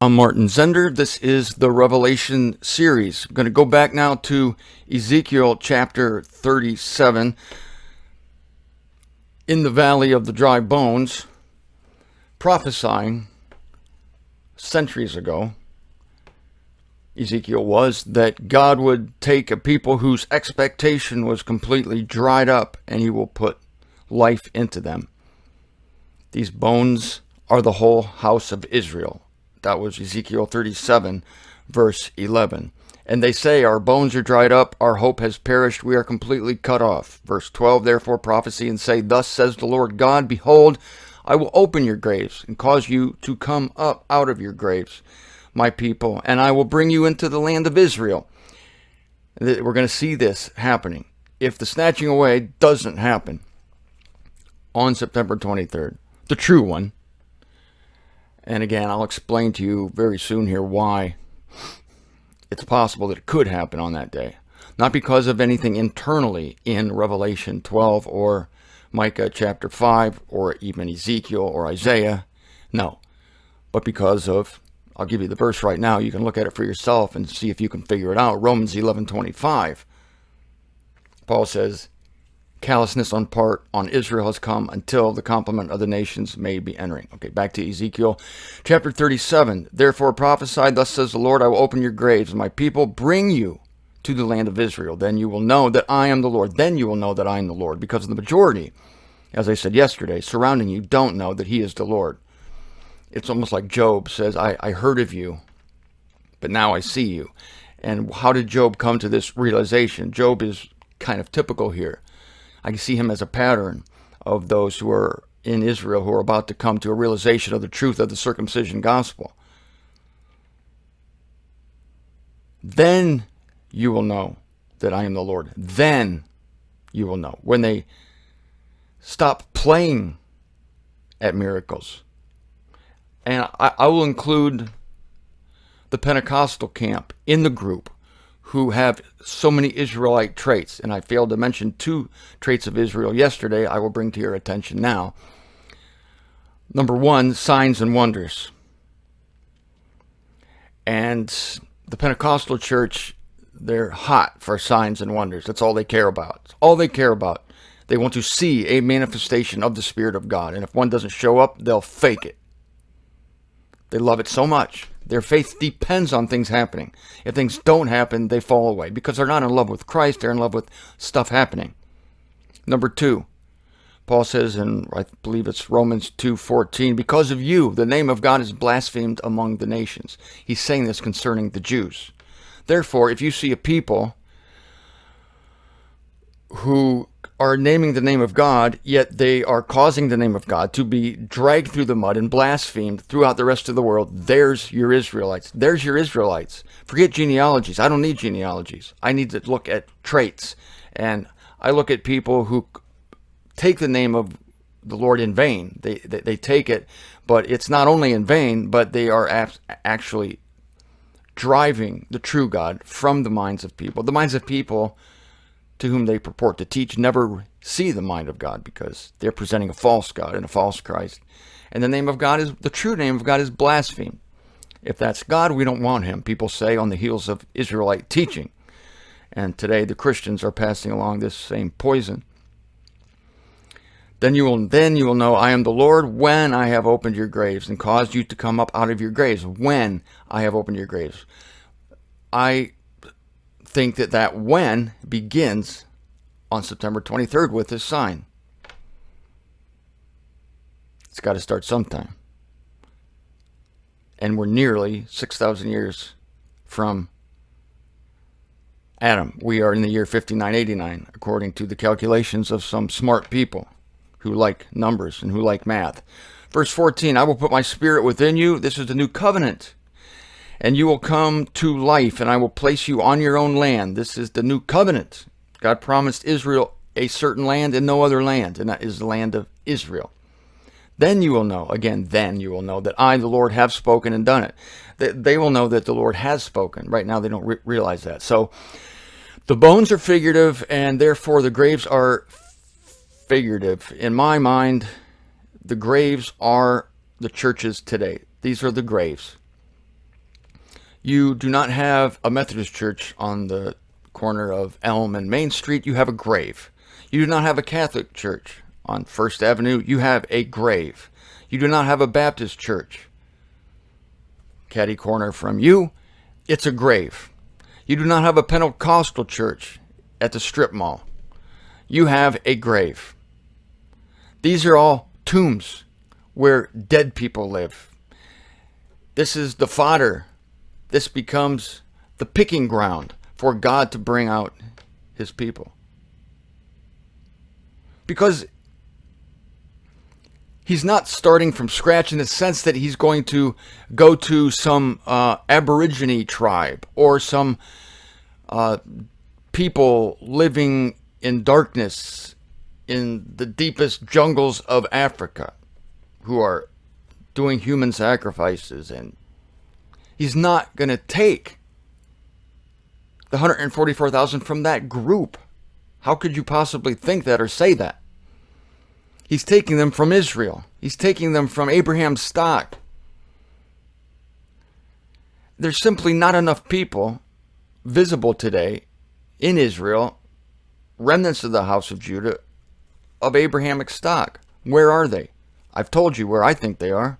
I'm Martin Zender. This is the Revelation series. I'm going to go back now to Ezekiel chapter 37. In the valley of the dry bones, prophesying centuries ago, Ezekiel was that God would take a people whose expectation was completely dried up and he will put life into them. These bones are the whole house of Israel. That was Ezekiel 37, verse 11. And they say, our bones are dried up, our hope has perished, we are completely cut off. Verse 12, therefore prophesy and say, thus says the Lord God, behold, I will open your graves and cause you to come up out of your graves, my people, and I will bring you into the land of Israel. We're going to see this happening. If the snatching away doesn't happen on September 23rd, the true one, and again, I'll explain to you very soon here why it's possible that it could happen on that day. Not because of anything internally in Revelation 12 or Micah chapter 5 or even Ezekiel or Isaiah. No. But because of, I'll give you the verse right now. You can look at it for yourself and see if you can figure it out. Romans 11:25. Paul says, callousness on part on Israel has come until the complement of the nations may be entering. Okay, back to Ezekiel chapter 37. Therefore prophesy, thus says the Lord, I will open your graves, and my people bring you to the land of Israel. Then you will know that I am the Lord. Then you will know that I am the Lord, because the majority, as I said yesterday, surrounding you don't know that he is the Lord. It's almost like Job says, I heard of you, but now I see you. And how did Job come to this realization? Job is kind of typical here. I can see him as a pattern of those who are in Israel who are about to come to a realization of the truth of the circumcision gospel. Then you will know that I am the Lord. Then you will know. When they stop playing at miracles. And I will include the Pentecostal camp in the group who have so many Israelite traits. And I failed to mention two traits of Israel yesterday I will bring to your attention now. Number one, signs and wonders. And the Pentecostal church, they're hot for signs and wonders. That's all they care about. It's all they care about. They want to see a manifestation of the Spirit of God. And if one doesn't show up, they'll fake it. They love it so much. Their faith depends on things happening. If things don't happen, they fall away because they're not in love with Christ. They're in love with stuff happening. Number two, Paul says in, I believe it's Romans 2:14, because of you, the name of God is blasphemed among the nations. He's saying this concerning the Jews. Therefore, if you see a people who are naming the name of God, yet they are causing the name of God to be dragged through the mud and blasphemed throughout the rest of the world, there's your Israelites. There's your Israelites. Forget genealogies. I don't need genealogies. I need to look at traits. And I look at people who take the name of the Lord in vain. They take it, but it's not only in vain, but they are actually driving the true God from the minds of people. The minds of people to whom they purport to teach never see the mind of God because they're presenting a false God and a false Christ. And the name of God is, the true name of God is blasphemed. If that's God, we don't want him, people say on the heels of Israelite teaching. And today the Christians are passing along this same poison. Then you will know I am the Lord when I have opened your graves and caused you to come up out of your graves. When I have opened your graves. I think that when begins on September 23rd with this sign. It's got to start sometime. And we're nearly 6,000 years from Adam. We are in the year 5989, according to the calculations of some smart people who like numbers and who like math. Verse 14, I will put my spirit within you. This is the new covenant. And you will come to life, and I will place you on your own land. This is the new covenant. God promised Israel a certain land and no other land, and that is the land of Israel. Then you will know, again, then you will know that I, the Lord, have spoken and done it. They will know that the Lord has spoken. Right now they don't realize that. So the bones are figurative, and therefore the graves are figurative. In my mind, the graves are the churches today. These are the graves. You do not have a Methodist church on the corner of Elm and Main Street. You have a grave. You do not have a Catholic church on First Avenue. You have a grave. You do not have a Baptist church catty corner from you. It's a grave. You do not have a Pentecostal church at the strip mall. You have a grave. These are all tombs where dead people live. This is the fodder. This becomes the picking ground for God to bring out his people. Because he's not starting from scratch in the sense that he's going to go to some Aborigine tribe or some people living in darkness in the deepest jungles of Africa who are doing human sacrifices. And he's not going to take the 144,000 from that group. How could you possibly think that or say that? He's taking them from Israel. He's taking them from Abraham's stock. There's simply not enough people visible today in Israel, remnants of the house of Judah, of Abrahamic stock. Where are they? I've told you where I think they are.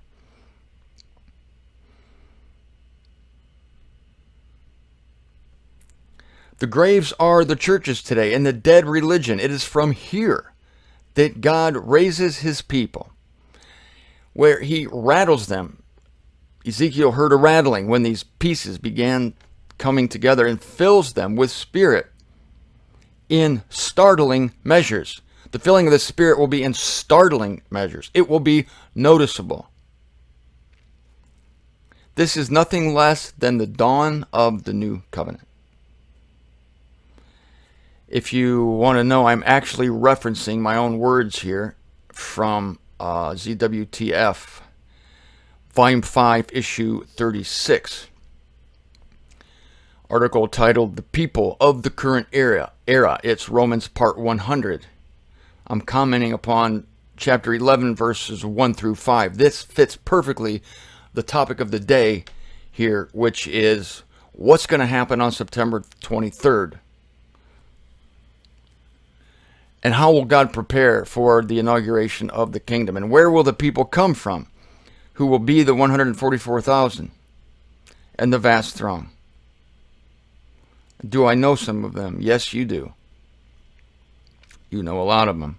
The graves are the churches today and the dead religion. It is from here that God raises his people, where he rattles them. Ezekiel heard a rattling when these pieces began coming together and fills them with spirit in startling measures. The filling of the Spirit will be in startling measures. It will be noticeable. This is nothing less than the dawn of the new covenant. If you want to know, I'm actually referencing my own words here from ZWTF, Volume 5, Issue 36. Article titled, The People of the Current Era. It's Romans Part 100. I'm commenting upon chapter 11, verses 1 through 5. This fits perfectly the topic of the day here, which is what's going to happen on September 23rd. And how will God prepare for the inauguration of the kingdom? And where will the people come from who will be the 144,000 and the vast throng? Do I know some of them? Yes, you do. You know a lot of them.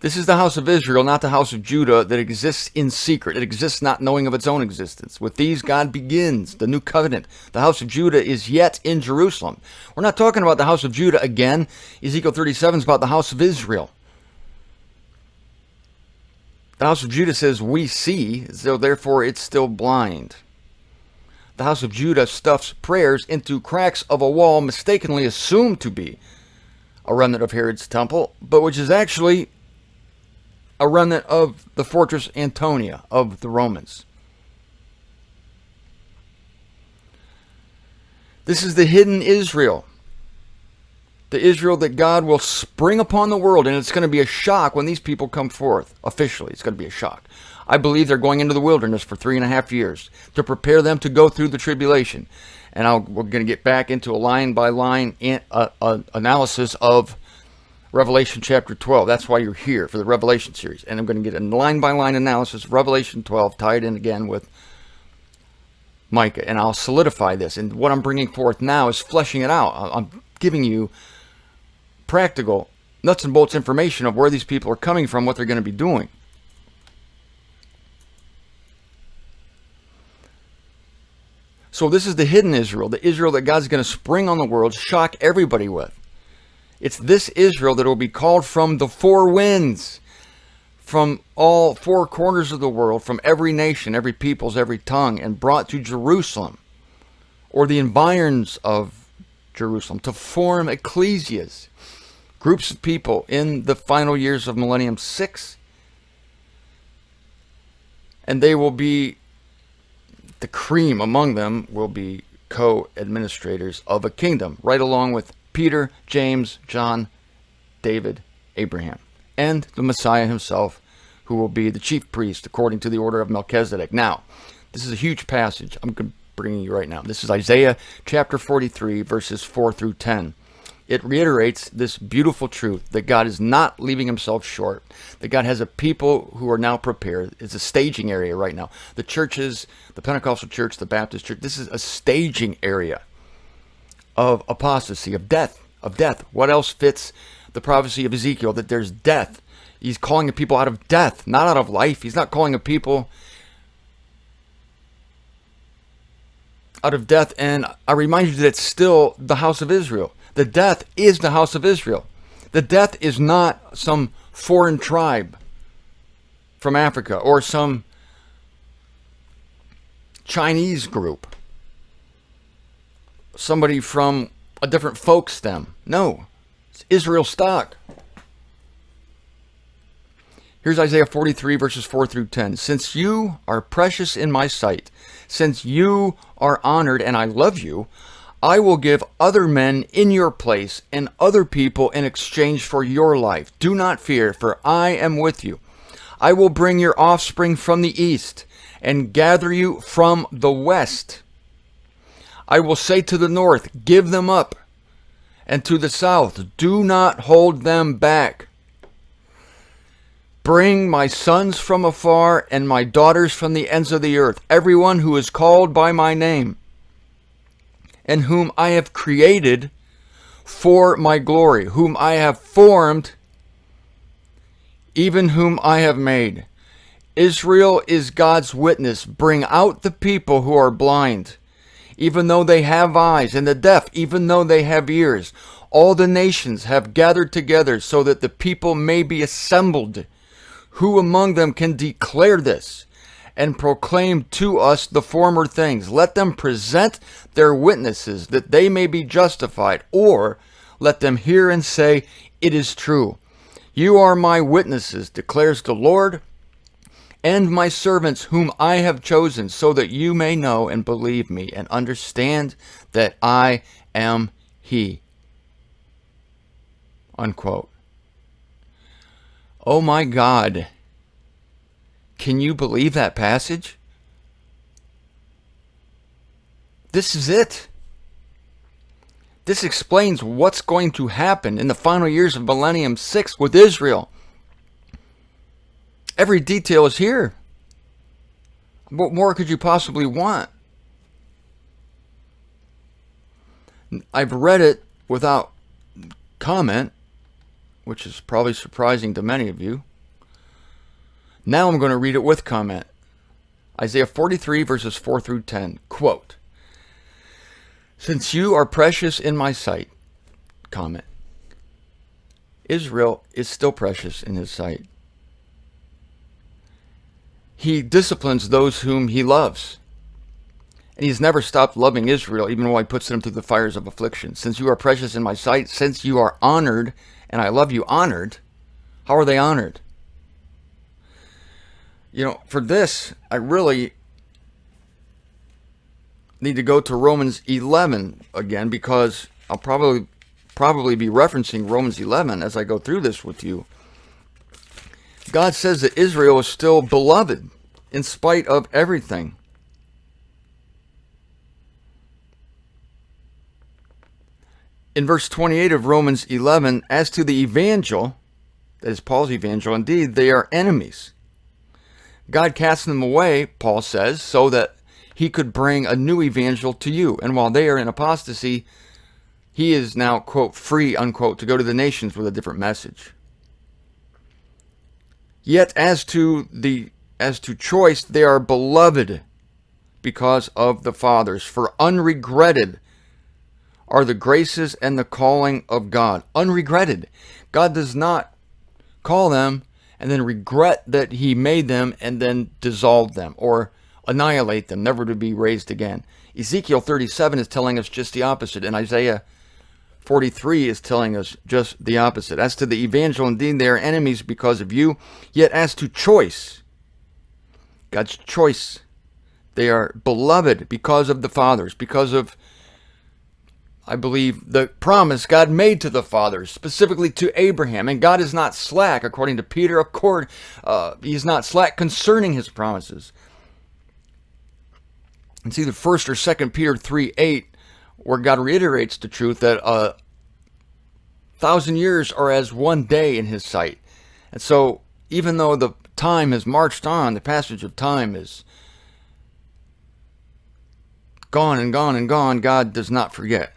This is the house of Israel, not the house of Judah, that exists in secret. It exists not knowing of its own existence. With these, God begins the new covenant. The house of Judah is yet in Jerusalem. We're not talking about the house of Judah again. Ezekiel 37 is about the house of Israel. The house of Judah says, we see, so therefore it's still blind. The house of Judah stuffs prayers into cracks of a wall mistakenly assumed to be a remnant of Herod's temple, but which is actually a remnant of the fortress Antonia of the Romans. This is the hidden Israel. The Israel that God will spring upon the world, and it's going to be a shock when these people come forth. Officially, it's going to be a shock. I believe they're going into the wilderness for 3.5 years to prepare them to go through the tribulation. And we're going to get back into a line-by-line analysis of Revelation chapter 12. That's why you're here, for the Revelation series. And I'm going to get a line-by-line analysis of Revelation 12, tied in again with Micah. And I'll solidify this. And what I'm bringing forth now is fleshing it out. I'm giving you practical, nuts and bolts information of where these people are coming from, what they're going to be doing. So this is the hidden Israel, the Israel that God's going to spring on the world, shock everybody with. It's this Israel that will be called from the four winds, from all four corners of the world, from every nation, every peoples, every tongue, and brought to Jerusalem, or the environs of Jerusalem, to form ecclesias, groups of people in the final years of Millennium 6. And they will be, the cream among them will be co-administrators of a kingdom, right along with Peter, James, John, David, Abraham, and the Messiah himself, who will be the chief priest according to the order of Melchizedek. Now, This is a huge passage I'm bringing you right now. This is Isaiah chapter 43, verses 4 through 10. It reiterates this beautiful truth that God is not leaving himself short, that God has a people who are now prepared. It's a staging area right now. The churches, the Pentecostal church, the Baptist church, this is a staging area of apostasy, of death, What else fits the prophecy of Ezekiel, that there's death? He's calling a people out of death, not out of life. He's not calling a people out of death. And I remind you that it's still the house of Israel. The death is the house of Israel. The death is not some foreign tribe from Africa or some Chinese group, somebody from a different folk stem. No, it's Israel stock. Here's Isaiah 43, verses 4 through 10. Since you are precious in my sight, since you are honored and I love you, I will give other men in your place and other people in exchange for your life. Do not fear, for I am with you. I will bring your offspring from the east and gather you from the west. I will say to the north, give them up, and to the south, do not hold them back. Bring my sons from afar and my daughters from the ends of the earth, everyone who is called by my name, and whom I have created for my glory, whom I have formed, even whom I have made. Israel is God's witness. Bring out the people who are blind, even though they have eyes, and the deaf, even though they have ears. All the nations have gathered together so that the people may be assembled. Who among them can declare this and proclaim to us the former things? Let them present their witnesses that they may be justified, or let them hear and say, it is true. You are my witnesses, declares the Lord, and my servants whom I have chosen, so that you may know and believe me and understand that I am He. Unquote. Oh my God. Can you believe that passage? This is it. This explains what's going to happen in the final years of Millennium 6 with Israel. Every detail is here. What more could you possibly want? I've read it without comment, which is probably surprising to many of you. Now I'm going to read it with comment. Isaiah 43, verses 4 through 10. Quote, since you are precious in my sight, comment. Israel is still precious in his sight. He disciplines those whom he loves. And he's never stopped loving Israel, even while he puts them through the fires of affliction. Since you are precious in my sight, since you are honored, and I love you, honored. How are they honored? You know, for this, I really need to go to Romans 11 again, because I'll probably be referencing Romans 11 as I go through this with you. God says that Israel is still beloved in spite of everything. In verse 28 of Romans 11, as to the evangel, that is Paul's evangel, indeed, they are enemies. God cast them away, Paul says, so that he could bring a new evangel to you. And while they are in apostasy, he is now, quote, free, unquote, to go to the nations with a different message. Yet as to choice, they are beloved because of the fathers. For unregretted are the graces and the calling of God. Unregretted. God does not call them and then regret that he made them and then dissolve them or annihilate them, never to be raised again. Ezekiel 37 is telling us just the opposite, and Isaiah 43 is telling us just the opposite. As to the evangel, indeed, they are enemies because of you. Yet as to choice, God's choice, they are beloved because of the fathers, because of, I believe, the promise God made to the fathers, specifically to Abraham. And God is not slack, according to Peter. He is not slack concerning his promises. It's either 1st or 2nd Peter 3:8, where God reiterates the truth that 1,000 years are as one day in his sight. And so even though the time has marched on, the passage of time is gone and gone and gone, God does not forget.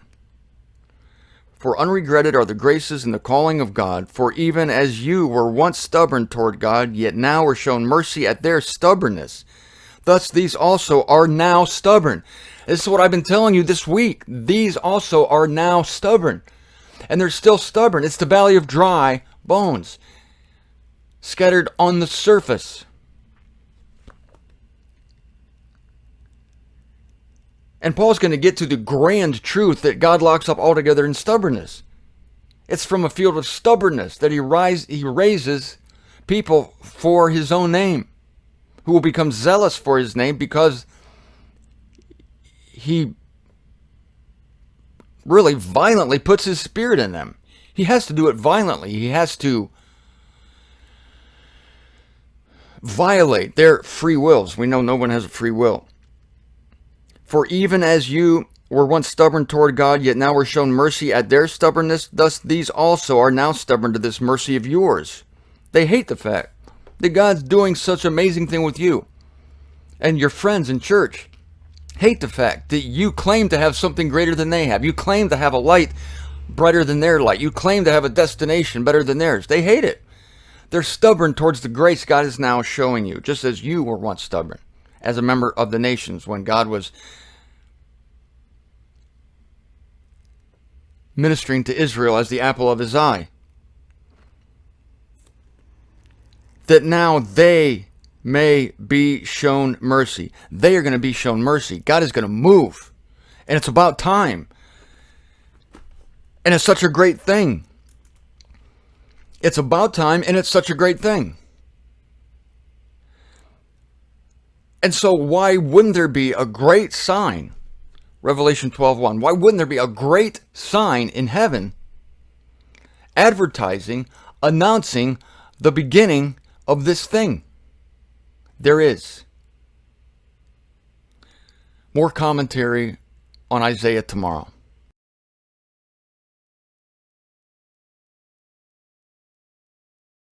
For unregretted are the graces and the calling of God, for even as you were once stubborn toward God, yet now are shown mercy at their stubbornness. Thus these also are now stubborn. This is what I've been telling you this week. These also are now stubborn. And they're still stubborn. It's the valley of dry bones, scattered on the surface. And Paul's going to get to the grand truth that God locks up altogether in stubbornness. It's from a field of stubbornness that he raises people for his own name, who will become zealous for his name because he really violently puts his spirit in them. He has to do it violently. He has to violate their free wills. We know no one has a free will. For even as you were once stubborn toward God, yet now were shown mercy at their stubbornness, thus these also are now stubborn to this mercy of yours. They hate the fact that God's doing such an amazing thing with you. And your friends in church hate the fact that you claim to have something greater than they have. You claim to have a light brighter than their light. You claim to have a destination better than theirs. They hate it. They're stubborn towards the grace God is now showing you, just as you were once stubborn as a member of the nations when God was ministering to Israel as the apple of his eye. That now they may be shown mercy. They are going to be shown mercy. God is going to move. And it's about time. And it's such a great thing. It's about time, and it's such a great thing. And so why wouldn't there be a great sign? Revelation 12:1. Why wouldn't there be a great sign in heaven advertising, announcing the beginning of this thing? There is. More commentary on Isaiah tomorrow.